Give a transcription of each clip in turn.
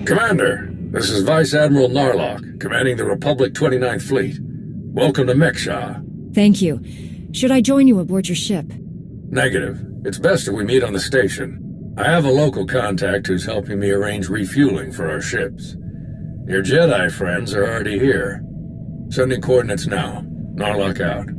Commander, this is Vice Admiral Narlock, commanding the Republic 29th Fleet. Welcome to Mek. Thank you. Should I join you aboard your ship? Negative. It's best if we meet on the station. I have a local contact who's helping me arrange refueling for our ships. Your Jedi friends are already here. Sending coordinates now. Narlock out.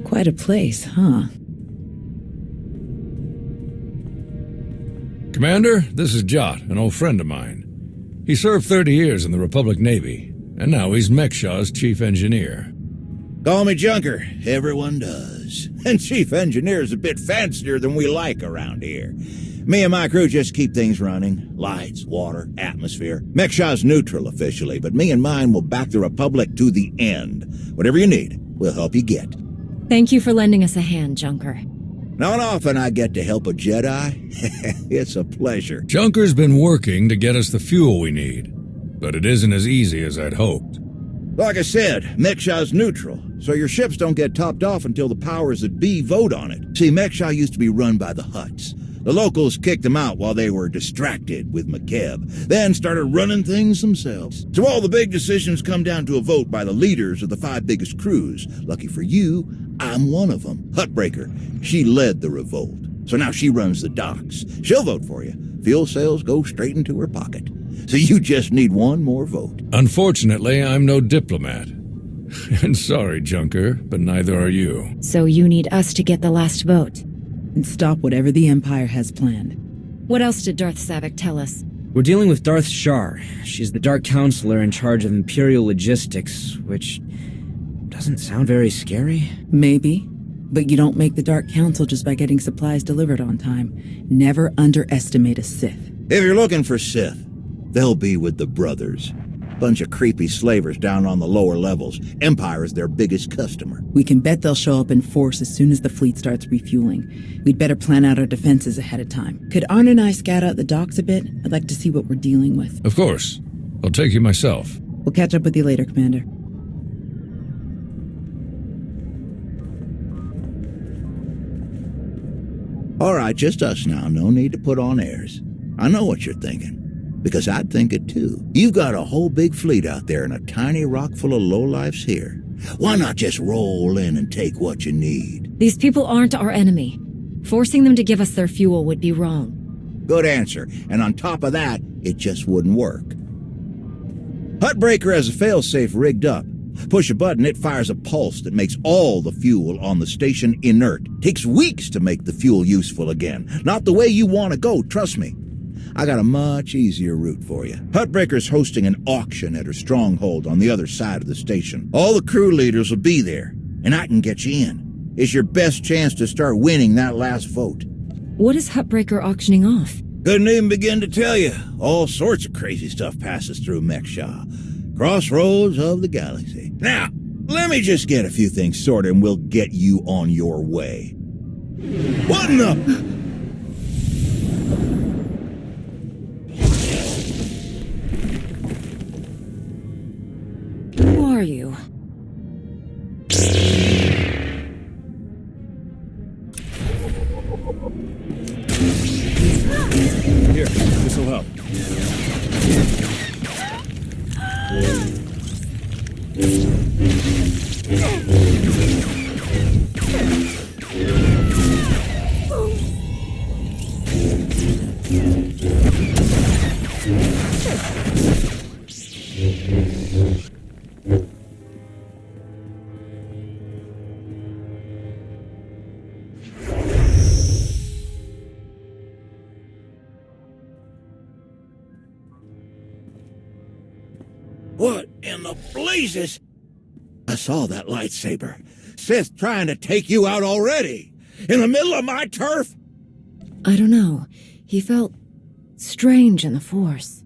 Quite a place, huh? Commander, this is Jot, an old friend of mine. He served 30 years in the Republic Navy, and now he's Mekshaw's chief engineer. Call me Junker. Everyone does. And chief engineer's a bit fancier than we like around here. Me and my crew just keep things running. Lights, water, atmosphere. Mekshaw's neutral officially, but me and mine will back the Republic to the end. Whatever you need, we'll help you get. Thank you for lending us a hand, Junker. Not often I get to help a Jedi. It's a pleasure. Junker's been working to get us the fuel we need, but it isn't as easy as I'd hoped. Like I said, Mekshaw's neutral, so your ships don't get topped off until the powers that be vote on it. See, Mekshaw used to be run by the Hutts. The locals kicked them out while they were distracted with McKeb, then started running things themselves. So all the big decisions come down to a vote by the leaders of the 5 biggest crews. Lucky for you, I'm one of them. Huttbreaker. She led the revolt. So now she runs the docks. She'll vote for you. Fuel sales go straight into her pocket. So you just need one more vote. Unfortunately, I'm no diplomat. And sorry, Junker, but neither are you. So you need us to get the last vote. And stop whatever the Empire has planned. What else did Darth Savik tell us? We're dealing with Darth Shar. She's the Dark Counselor in charge of Imperial Logistics, which doesn't sound very scary. Maybe, but you don't make the Dark Council just by getting supplies delivered on time. Never underestimate a Sith. If you're looking for Sith, they'll be with the Brothers. Bunch of creepy slavers down on the lower levels. Empire's their biggest customer. We can bet they'll show up in force as soon as the fleet starts refueling. We'd better plan out our defenses ahead of time. Could Arn and I scout out the docks a bit? I'd like to see what we're dealing with. Of course. I'll take you myself. We'll catch up with you later, Commander. All right, just us now. No need to put on airs. I know what you're thinking. Because I'd think it too. You've got a whole big fleet out there and a tiny rock full of lowlifes here. Why not just roll in and take what you need? These people aren't our enemy. Forcing them to give us their fuel would be wrong. Good answer. And on top of that, it just wouldn't work. Huttbreaker has a failsafe rigged up. Push a button, it fires a pulse that makes all the fuel on the station inert. Takes weeks to make the fuel useful again. Not the way you want to go, trust me. I got a much easier route for you. Huttbreaker's hosting an auction at her stronghold on the other side of the station. All the crew leaders will be there, and I can get you in. It's your best chance to start winning that last vote. What is Huttbreaker auctioning off? Couldn't even begin to tell you. All sorts of crazy stuff passes through Mekshaw. Crossroads of the galaxy. Now, let me just get a few things sorted and we'll get you on your way. What in the... Who are you? Here, this'll help. What in the blazes? I saw that lightsaber. Sith trying to take you out already. In the middle of my turf? I don't know. He felt strange in the Force.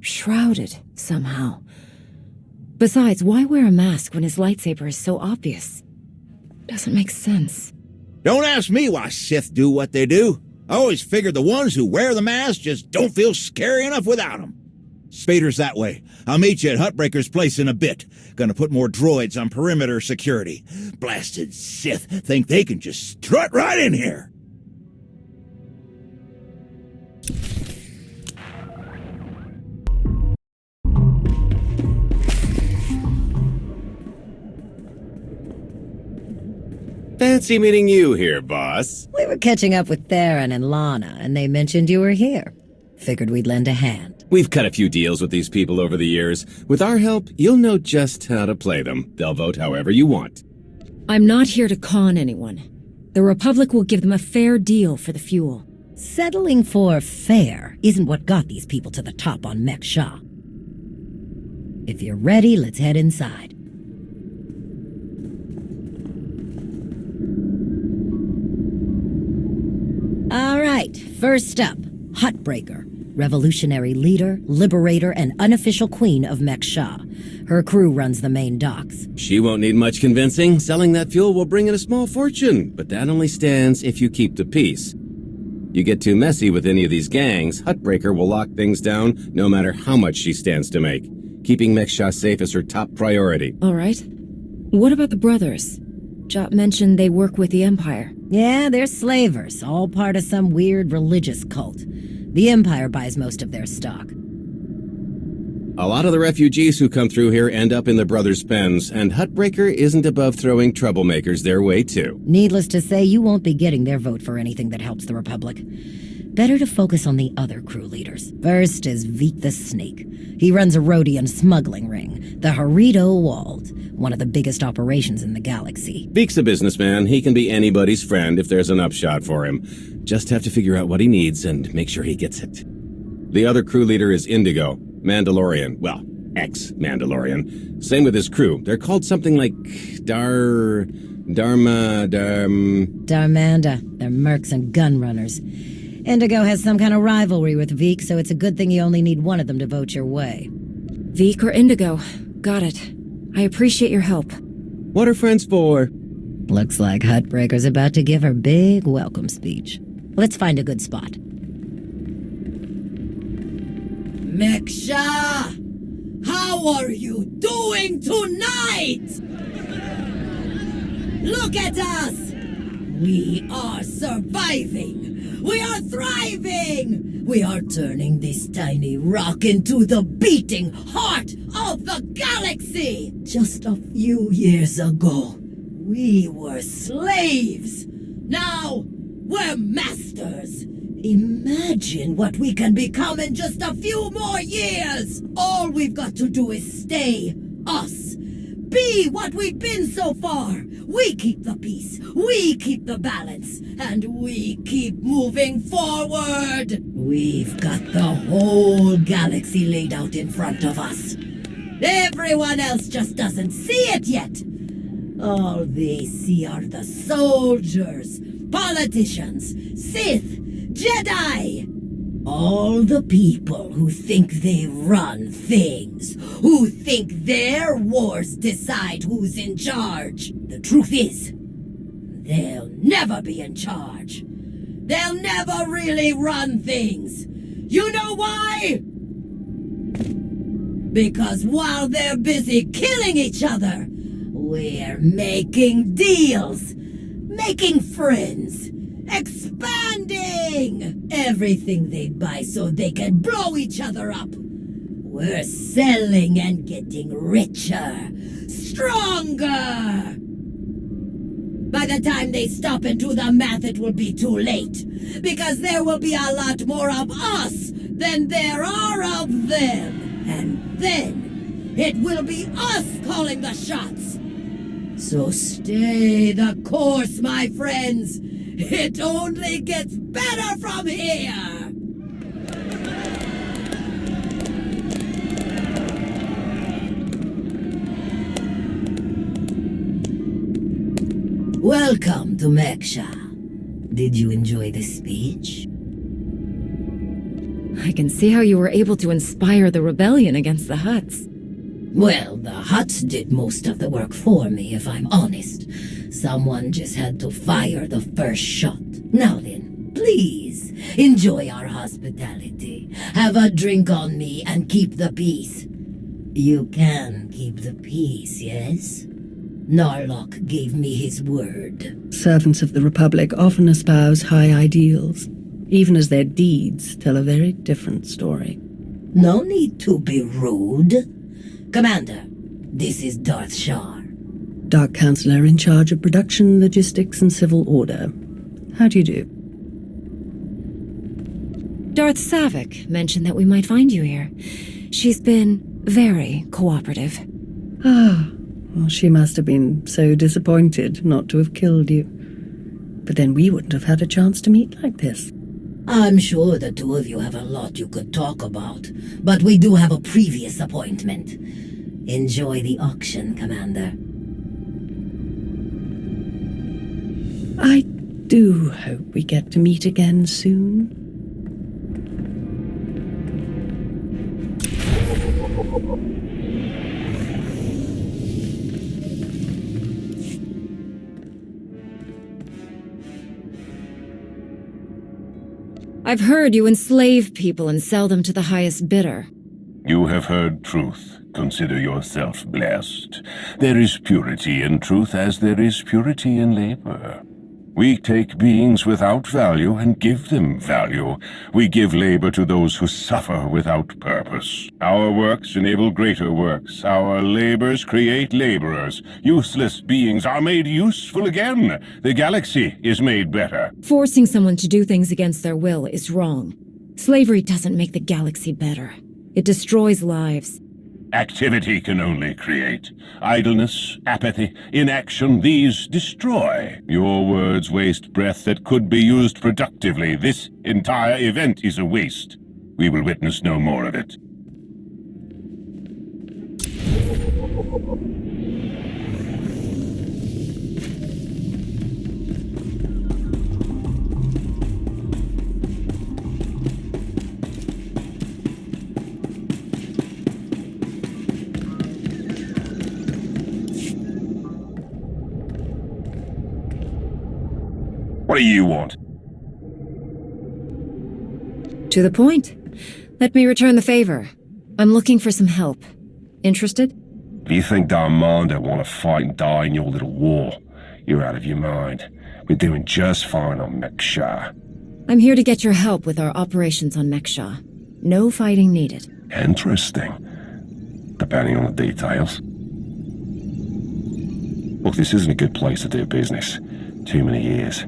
shrouded, somehow. Besides, why wear a mask when his lightsaber is so obvious? Doesn't make sense. Don't ask me why Sith do what they do. I always figured the ones who wear the mask just don't feel scary enough without them. Spader's that way. I'll meet you at Hutbreaker's place in a bit. Gonna put more droids on perimeter security. Blasted Sith think they can just strut right in here. Fancy meeting you here, boss. We were catching up with Theron and Lana, and they mentioned you were here. Figured we'd lend a hand. We've cut a few deals with these people over the years. With our help, you'll know just how to play them. They'll vote however you want. I'm not here to con anyone. The Republic will give them a fair deal for the fuel. Settling for fair isn't what got these people to the top on Mek Shah. If you're ready, let's head inside. All right, first up, Hutbreaker, revolutionary leader, liberator, and unofficial queen of Mek Shah. Her crew runs the main docks. She won't need much convincing. Selling that fuel will bring in a small fortune, but that only stands if you keep the peace. You get too messy with any of these gangs, Hutbreaker will lock things down no matter how much she stands to make. Keeping Mek Shah safe is her top priority. All right. What about the brothers? Jot mentioned they work with the Empire. Yeah, they're slavers, all part of some weird religious cult. The Empire buys most of their stock. A lot of the refugees who come through here end up in the brothers' pens, and Hutbreaker isn't above throwing troublemakers their way, too. Needless to say, you won't be getting their vote for anything that helps the Republic. Better to focus on the other crew leaders. First is Veek the Snake. He runs a Rhodian smuggling ring, the Harrido Walled, one of the biggest operations in the galaxy. Veek's a businessman. He can be anybody's friend if there's an upshot for him. Just have to figure out what he needs and make sure he gets it. The other crew leader is Indigo, Mandalorian. Well, ex-Mandalorian. Same with his crew. They're called something like Darmanda. They're mercs and gun runners. Indigo has some kind of rivalry with Veek, so it's a good thing you only need one of them to vote your way. Veek or Indigo. Got it. I appreciate your help. What are friends for? Looks like Hutbreaker's about to give her big welcome speech. Let's find a good spot. Mek Shah! How are you doing tonight? Look at us! We are surviving! We are thriving! We are turning this tiny rock into the beating heart of the galaxy! Just a few years ago, we were slaves. Now, we're masters. Imagine what we can become in just a few more years. All we've got to do is stay us. Be what we've been so far. We keep the peace, we keep the balance, and we keep moving forward. We've got the whole galaxy laid out in front of us. Everyone else just doesn't see it yet. All they see are the soldiers, politicians, Sith, Jedi. All the people who think they run things, who think their wars decide who's in charge. The truth is, they'll never be in charge. They'll never really run things. You know why? Because while they're busy killing each other, we're making deals, making friends, expanding everything they buy so they can blow each other up. We're selling and getting richer, stronger. By the time they stop and do the math, it will be too late, because there will be a lot more of us than there are of them. And then it will be us calling the shots. So stay the course, my friends. It only gets better from here! Welcome to Mek Shah. Did you enjoy the speech? I can see how you were able to inspire the rebellion against the Hutts. Well, the Hutts did most of the work for me, if I'm honest. Someone just had to fire the first shot. Now then, please, enjoy our hospitality. Have a drink on me and keep the peace. You can keep the peace, yes? Narlock gave me his word. Servants of the Republic often espouse high ideals, even as their deeds tell a very different story. No need to be rude. Commander, this is Darth Shar. Dark Counselor in charge of production, logistics, and civil order. How do you do? Darth Savik mentioned that we might find you here. She's been very cooperative. Ah, well, she must have been so disappointed not to have killed you. But then we wouldn't have had a chance to meet like this. I'm sure the two of you have a lot you could talk about, but we do have a previous appointment. Enjoy the auction, Commander. I do hope we get to meet again soon. I've heard you enslave people and sell them to the highest bidder. You have heard truth. Consider yourself blessed. There is purity in truth as there is purity in labor. We take beings without value and give them value. We give labor to those who suffer without purpose. Our works enable greater works. Our labors create laborers. Useless beings are made useful again. The galaxy is made better. Forcing someone to do things against their will is wrong. Slavery doesn't make the galaxy better. It destroys lives. Activity can only create. Idleness, apathy, inaction, these destroy. Your words waste breath that could be used productively. This entire event is a waste. We will witness no more of it. What do you want? To the point. Let me return the favor. I'm looking for some help. Interested? If you think Darmanda want to fight and die in your little war, you're out of your mind. We're doing just fine on Mek-Sha. I'm here to get your help with our operations on Mek-Sha. No fighting needed. Interesting. Depending on the details. Look, this isn't a good place to do business. Too many years.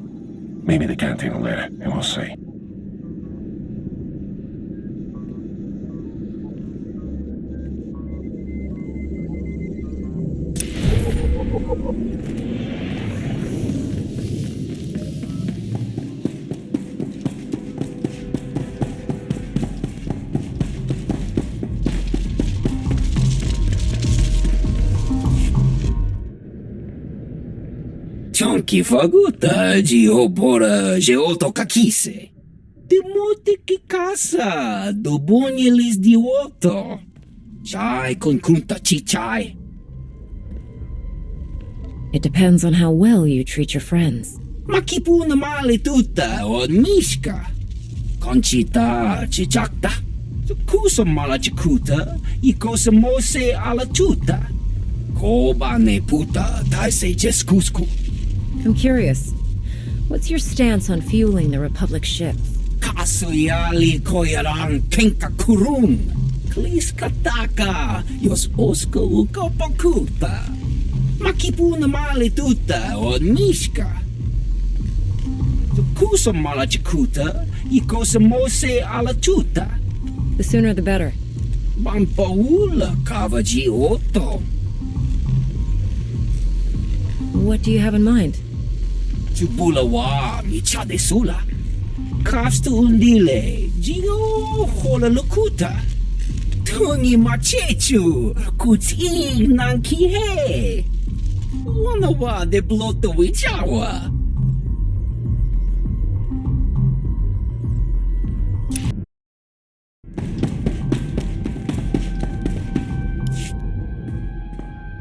Maybe the canteen will let it, and we'll see. Chonki faguta geopora geotokakise. Demote que caça do bonyelis de oto. Chai con kunta chichai. It depends on how well you treat your friends. Makipuna male tuta on mishka. Conchita chichakta. Kusa mala chikuta. Ikosa mose ala tuta. Koba ne puta taise jeskusku. I'm curious. What's your stance on fueling the Republic ships? Kasuyali koyaran kenka kurun. Kliskataka yos osko ukopokuta. Makipuna male tuta on mishka. Kusa mala chikuta. Ikosa mose ala tuta. The sooner the better. Bampaula kavaji oto. What do you have in mind? Chubulawa michade sula. Kafstu undile. Gio hola lukuta. Tungi machechu. Kuting nankihe. Wanawa de bloto wichawa.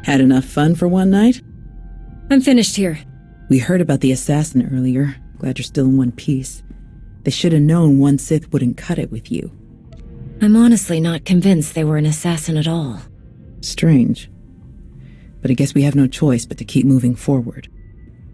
Had enough fun for one night? I'm finished here. We heard about the assassin earlier. Glad you're still in one piece. They should have known one Sith wouldn't cut it with you. I'm honestly not convinced they were an assassin at all. Strange. But I guess we have no choice but to keep moving forward.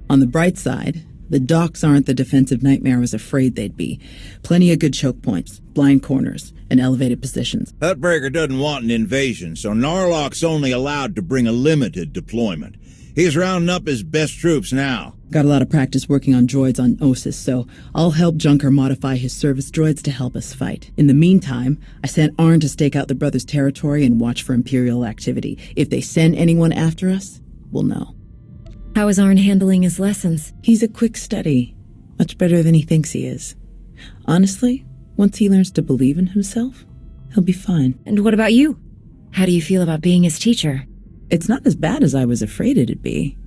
On the bright side, the docks aren't the defensive nightmare I was afraid they'd be. Plenty of good choke points, blind corners, and elevated positions. Hutbreaker doesn't want an invasion, so Narlock's only allowed to bring a limited deployment. He's rounding up his best troops now. Got a lot of practice working on droids on Ossus, so I'll help Junker modify his service droids to help us fight. In the meantime, I sent Arn to stake out the brothers' territory and watch for Imperial activity. If they send anyone after us, we'll know. How is Arn handling his lessons? He's a quick study. Much better than he thinks he is. Honestly, once he learns to believe in himself, he'll be fine. And what about you? How do you feel about being his teacher? It's not as bad as I was afraid it'd be.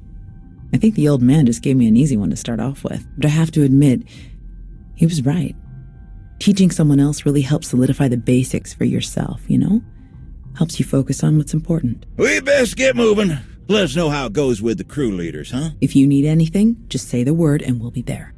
I think the old man just gave me an easy one to start off with. But I have to admit, he was right. Teaching someone else really helps solidify the basics for yourself, you know? Helps you focus on what's important. We best get moving. Let us know how it goes with the crew leaders, huh? If you need anything, just say the word and we'll be there.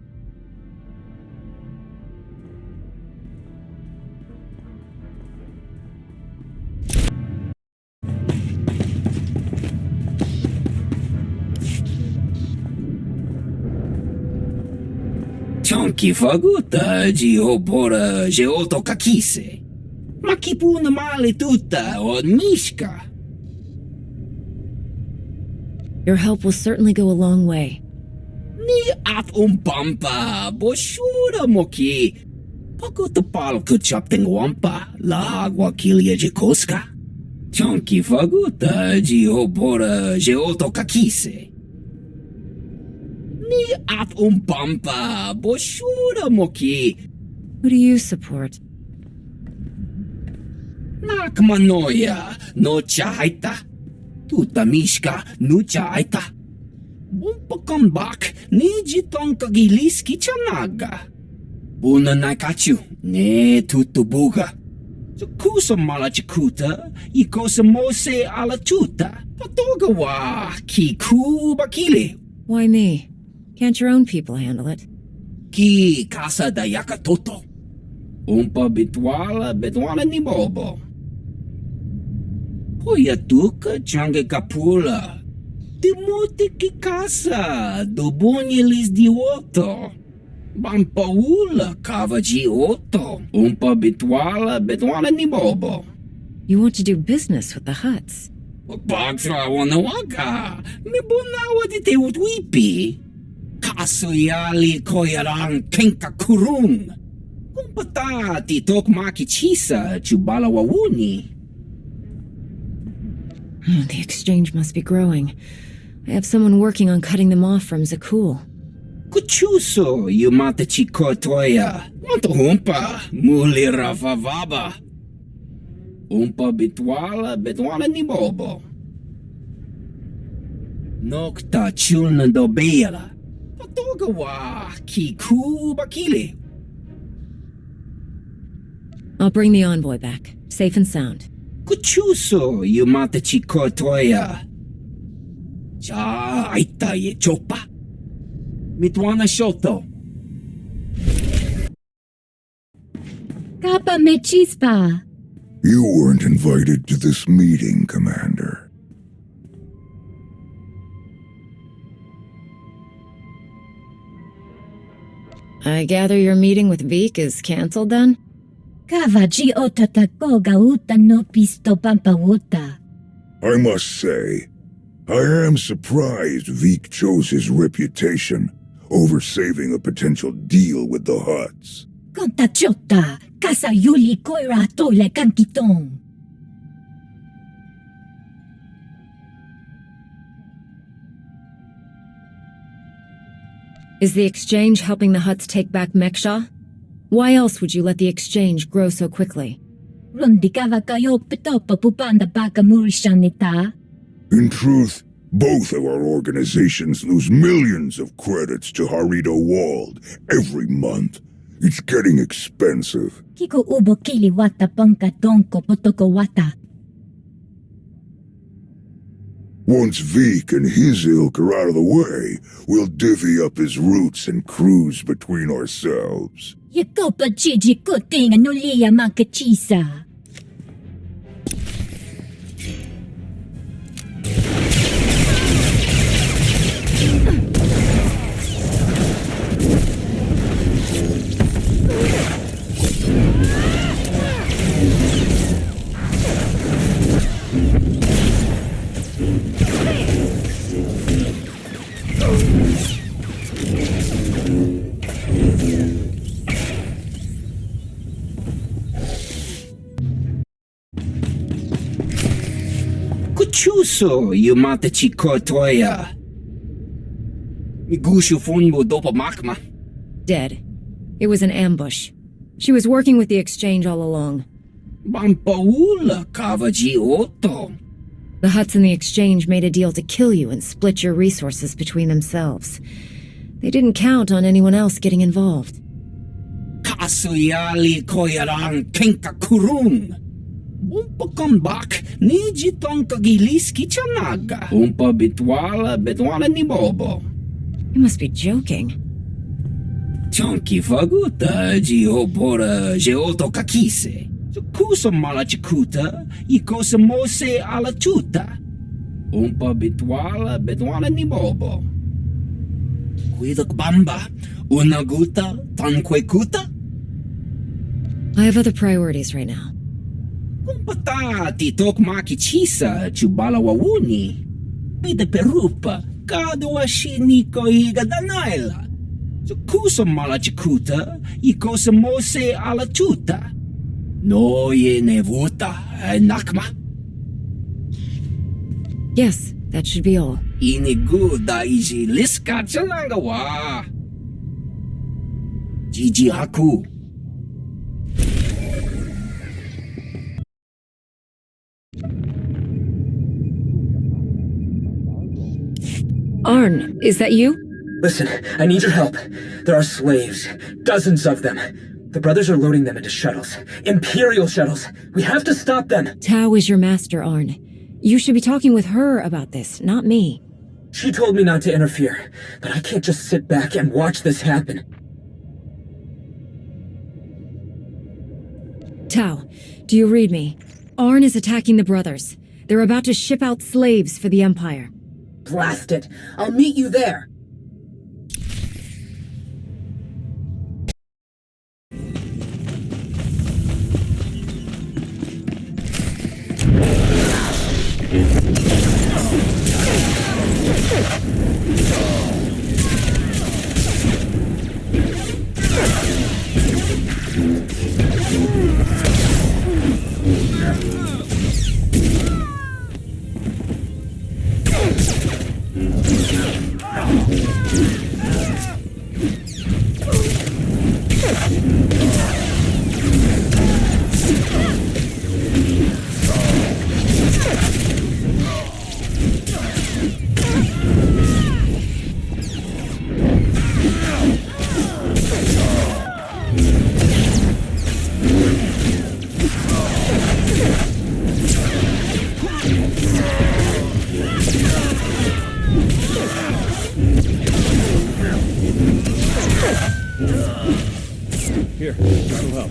Chonki faguta geopora geoto kakise. Makipuna male tuta od mishka. Your help will certainly go a long way. Ni at umpampa boshura moki. Pakuta pal kuchapting wampa la wakilia jikoska. Chonki faguta geopora geoto kakise. Ni at umpampa boshura moki. Who do you support? Nakmanoya no chaita. Tuta mishka no chaita. Bumpa kambak ni jitong kagiliski chanaga. Buna nakachu ne tutubuga. Sukusa malachikuta ikosa mose alachuta. Patogawa kiku bakile. Why me? Can't your own people handle it? Ki casa da yakatoto. Umpa bitwala ni bobo. Hoya tuka change kapula. Timuti ki casa do bunyelis di oto. Bampaula kavaji oto. Umpa bitwala ni bobo. You want to do business with the Hutts? Pagtra wanawaga. Mibunawa di te utwipi. Kasoyali koyarang kenka kurung. Kumpata ti tok makichisa chubala wawuni. The exchange must be growing. I have someone working on cutting them off from Zakul. Kuchuso yumata chikotoya. Wanto humpa muli rafavaba. Umpa bitwala ni bobo. Nokta chulna do beela. Patogawa kiku bakile. I'll bring the envoy back, safe and sound. Kuchuso yumata chikotoya. Cha aita ye chopa. Mitwana shoto. Kappa me chispa. You weren't invited to this meeting, Commander. I gather your meeting with Veek is cancelled then? Kavaji otatako gauta no pisto pampawuta. I must say, I am surprised Veek chose his reputation over saving a potential deal with the Hutts. Contachota, casa yuli koira tole kankitong. Is the exchange helping the Hutts take back Meksha? Why else would you let the exchange grow so quickly? Rundikava kayo pitopa pupanda baka murishanita. In truth, both of our organizations lose millions of credits to Harito Wald every month. It's getting expensive. Kiko ubo kili wata pangka donko potoko wata. Once Veek and his ilk are out of the way, we'll divvy up his roots and cruise between ourselves. Ikaw pa, Gigi, kuting anulia makachisa. Kuchuso, yumata chikotoya. Migushu funbo dopa makma. Dead. It was an ambush. She was working with the exchange all along. Bampaula kavaji oto. The Hutts and the exchange made a deal to kill you and split your resources between themselves. They didn't count on anyone else getting involved. Kasuyali koyaran kenka kurung. Umpa kambak, niji tonka gilis kichanaga. Umpa bitwala ni bobo. You must be joking. Chonki faguta, jiopora, geoto kakise. Kusa malachikuta, ikosa mose ala chuta. Umpa bitwala ni bobo. Kuidak bamba, unaguta, tanquekuta. I have other priorities right now. Kumpata titok makichisa chubala wawuni. Pide perupa, kadwa shiniko igadanaila. Kusa malachikuta, ikosa mose ala chuta. No ye nevuta, nakma. Yes, that should be all. Inigu daiji liska chalanga wa. Jiji haku. Arn, is that you? Listen, I need your help. There are slaves. Dozens of them. The brothers are loading them into shuttles. Imperial shuttles. We have to stop them. Tao is your master, Arn. You should be talking with her about this, not me. She told me not to interfere, but I can't just sit back and watch this happen. Tao, do you read me? Arn is attacking the brothers. They're about to ship out slaves for the Empire. Blast it. I'll meet you there. Here, this will help.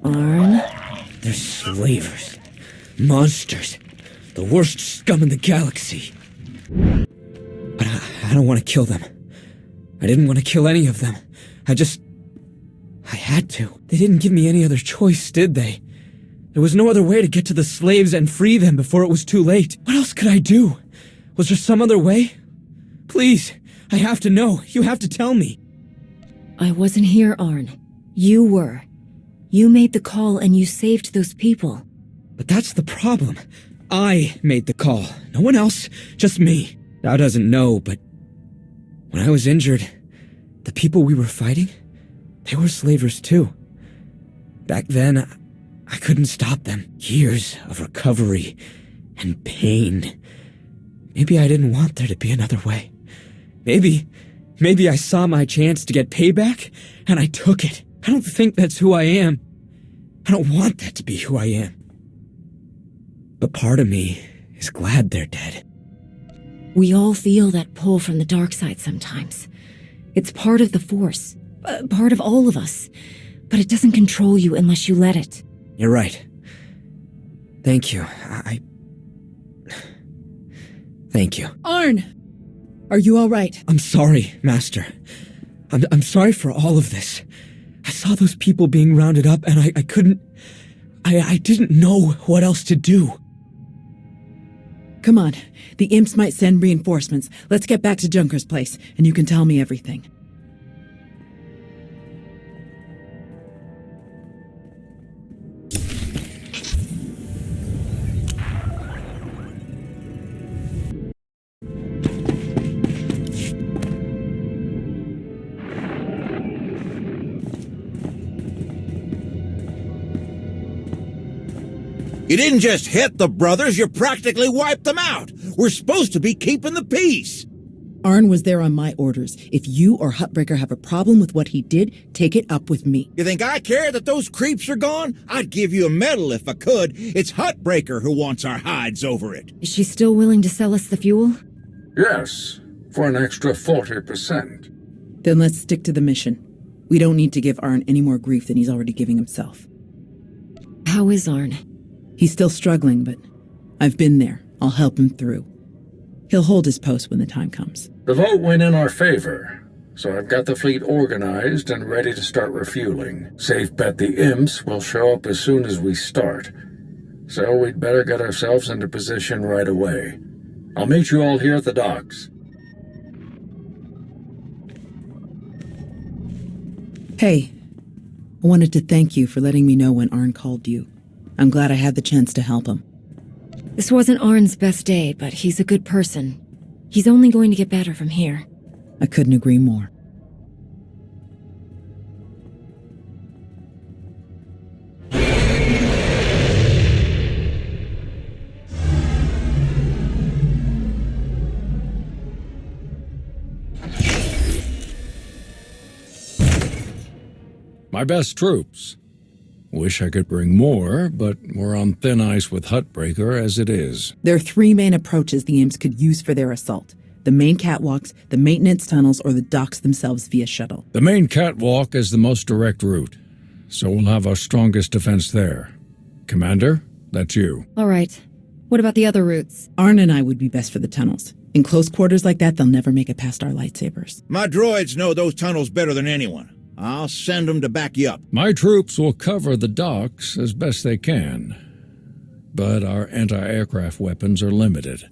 Arn? They're slavers. Monsters. The worst scum in the galaxy. But I don't want to kill them. I didn't want to kill any of them. I had to. They didn't give me any other choice, did they? There was no other way to get to the slaves and free them before it was too late. What else could I do? Was there some other way? Please, I have to know. You have to tell me. I wasn't here, Arn. You were. You made the call and you saved those people. But that's the problem. I made the call. No one else, just me. Thou doesn't know, but when I was injured, the people we were fighting, they were slavers too. Back then, I couldn't stop them. Years of recovery and pain. Maybe I didn't want there to be another way. Maybe I saw my chance to get payback, and I took it. I don't think that's who I am. I don't want that to be who I am. But part of me is glad they're dead. We all feel that pull from the dark side sometimes. It's part of the Force, part of all of us. But it doesn't control you unless you let it. You're right. Thank you. Thank you. Arn! Are you all right? I'm sorry, Master. I'm sorry for all of this. I saw those people being rounded up, and I couldn't... I didn't know what else to do. Come on. The imps might send reinforcements. Let's get back to Junker's place, and you can tell me everything. You didn't just hit the brothers, you practically wiped them out. We're supposed to be keeping the peace. Arn was there on my orders. If you or Huttbreaker have a problem with what he did, take it up with me. You think I care that those creeps are gone? I'd give you a medal if I could. It's Huttbreaker who wants our hides over it. Is she still willing to sell us the fuel? Yes, for an extra 40%. Then let's stick to the mission. We don't need to give Arn any more grief than he's already giving himself. How is Arn? He's still struggling, but I've been there. I'll help him through. He'll hold his post when the time comes. The vote went in our favor, so I've got the fleet organized and ready to start refueling. Safe bet the imps will show up as soon as we start. So we'd better get ourselves into position right away. I'll meet you all here at the docks. Hey, I wanted to thank you for letting me know when Arn called you. I'm glad I had the chance to help him. This wasn't Arn's best day, but he's a good person. He's only going to get better from here. I couldn't agree more. My best troops. Wish I could bring more, but we're on thin ice with Huttbreaker as it is. There are three main approaches the imps could use for their assault. The main catwalks, the maintenance tunnels, or the docks themselves via shuttle. The main catwalk is the most direct route, so we'll have our strongest defense there. Commander, that's you. All right. What about the other routes? Arn and I would be best for the tunnels. In close quarters like that, they'll never make it past our lightsabers. My droids know those tunnels better than anyone. I'll send them to back you up. My troops will cover the docks as best they can, but our anti-aircraft weapons are limited.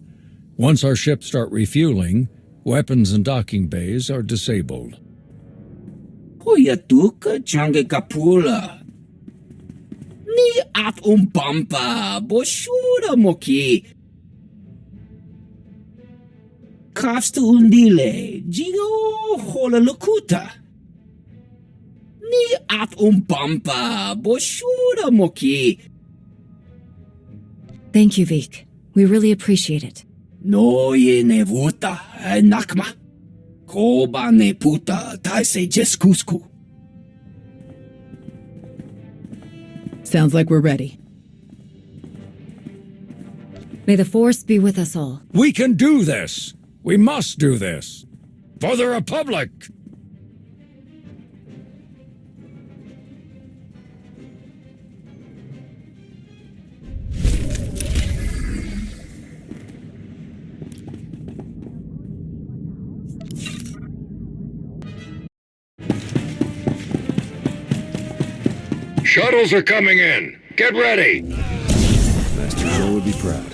Once our ships start refueling, weapons and docking bays are disabled. Hoyatuka change kapula. Ni at umpampa boshura moki. Kafsta undile jigo hola lukuta. Ni at umpampa boshura moki. Thank you, Vik. We really appreciate it. No ye nevuta nakma. Koba ne puta taise jeskusku. Sounds like we're ready. May the Force be with us all. We can do this! We must do this! For the Republic! Shuttles are coming in. Get ready. Master Joe would be proud.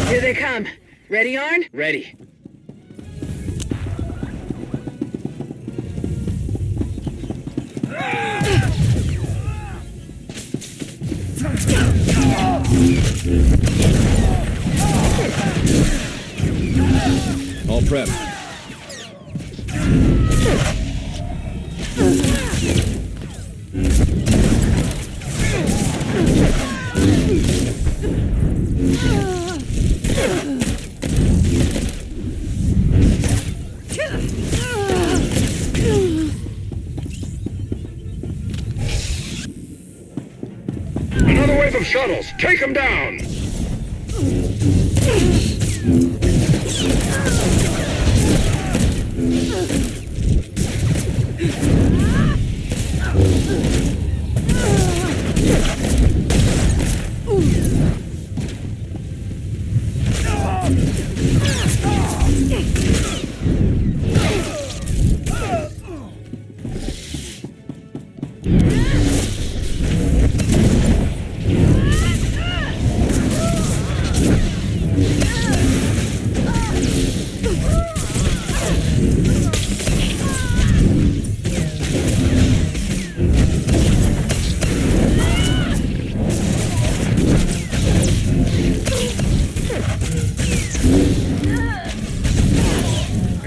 Here they come. Ready, Arn? Ready. All prep. Another wave of shuttles! Take them down!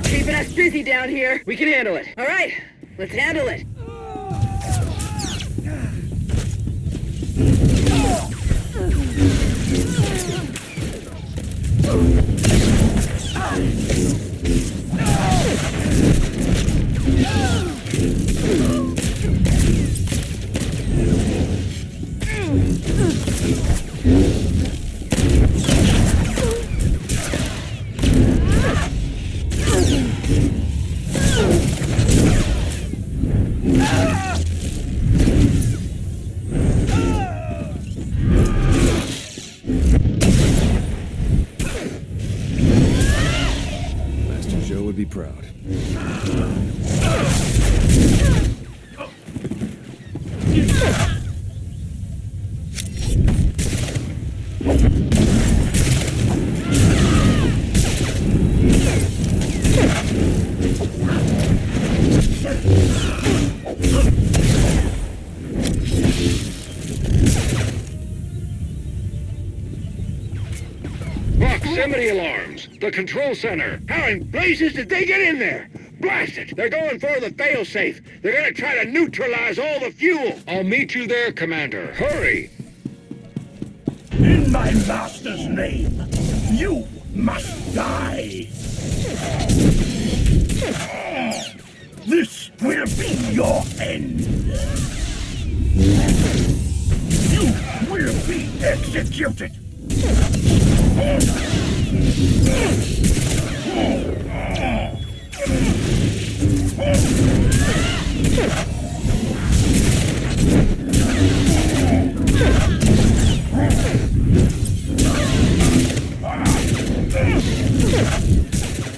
Keeping us busy down here. We can handle it. All right, let's handle it. Would be proud. Proximity alarms! The control center! How in blazes did they get in there? Blast it! They're going for the failsafe! They're gonna try to neutralize all the fuel! I'll meet you there, Commander. Hurry! In my master's name, you must die! This will be your end! You will be executed!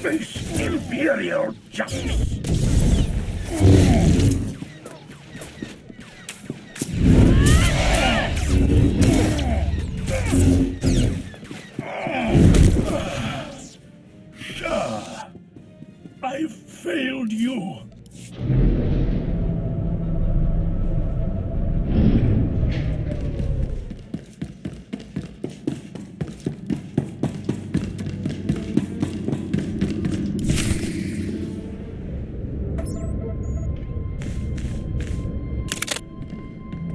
Face Imperial justice! Sir, I failed you.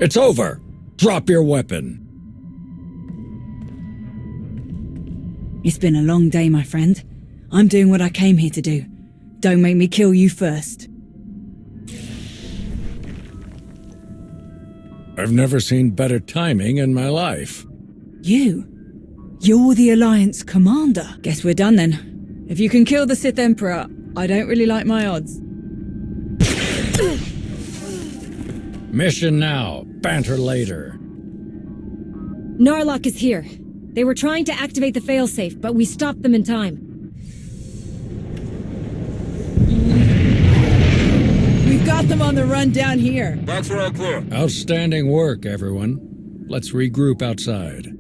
It's over! Drop your weapon! It's been a long day, my friend. I'm doing what I came here to do. Don't make me kill you first. I've never seen better timing in my life. You're the Alliance commander. Guess we're done then. If you can kill the Sith Emperor, I don't really like my odds. Mission now. Banter later. Narlock is here. They were trying to activate the failsafe, but we stopped them in time. We've got them on the run down here. That's all clear. Outstanding work, everyone. Let's regroup outside.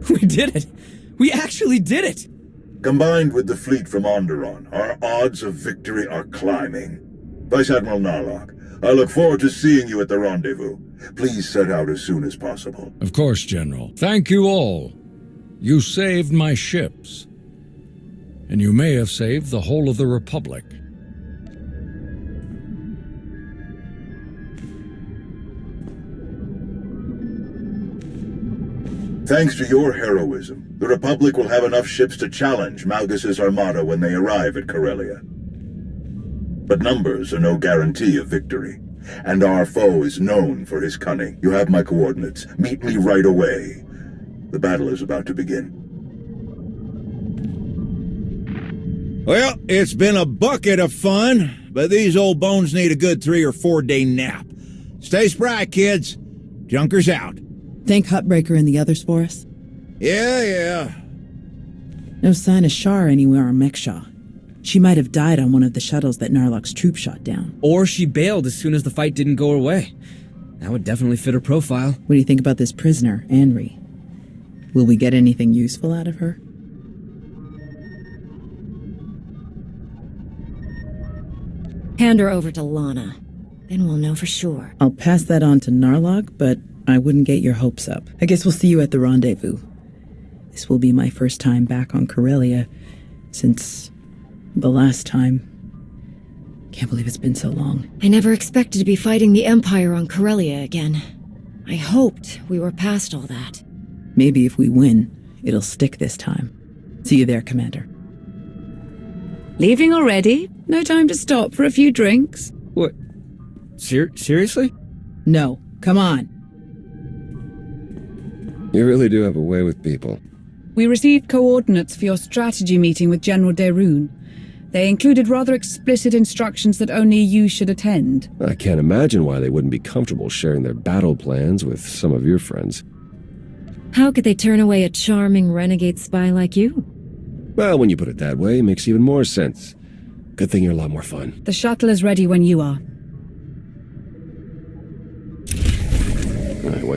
We did it! We actually did it! Combined with the fleet from Onderon, our odds of victory are climbing. Vice Admiral Narlock, I look forward to seeing you at the rendezvous. Please set out as soon as possible. Of course, General. Thank you all. You saved my ships. And you may have saved the whole of the Republic. Thanks to your heroism, the Republic will have enough ships to challenge Malgus's armada when they arrive at Corellia. But numbers are no guarantee of victory, and our foe is known for his cunning. You have my coordinates. Meet me right away. The battle is about to begin. Well, it's been a bucket of fun, but these old bones need a good 3 or 4 day nap. Stay spry, kids. Junker's out. Thank Hutbreaker and the others for us? Yeah. No sign of Shar anywhere on Mekshaw. She might have died on one of the shuttles that Narlock's troop shot down. Or she bailed as soon as the fight didn't go her way. That would definitely fit her profile. What do you think about this prisoner, Anri? Will we get anything useful out of her? Hand her over to Lana. Then we'll know for sure. I'll pass that on to Narlock, but I wouldn't get your hopes up. I guess we'll see you at the rendezvous. This will be my first time back on Corellia since the last time. Can't believe it's been so long. I never expected to be fighting the Empire on Corellia again. I hoped we were past all that. Maybe if we win, it'll stick this time. See you there, Commander. Leaving already? No time to stop for a few drinks? What? Seriously? No. Come on. You really do have a way with people. We received coordinates for your strategy meeting with General Derun. They included rather explicit instructions that only you should attend. I can't imagine why they wouldn't be comfortable sharing their battle plans with some of your friends. How could they turn away a charming renegade spy like you? Well, when you put it that way, it makes even more sense. Good thing you're a lot more fun. The shuttle is ready when you are. I wasn't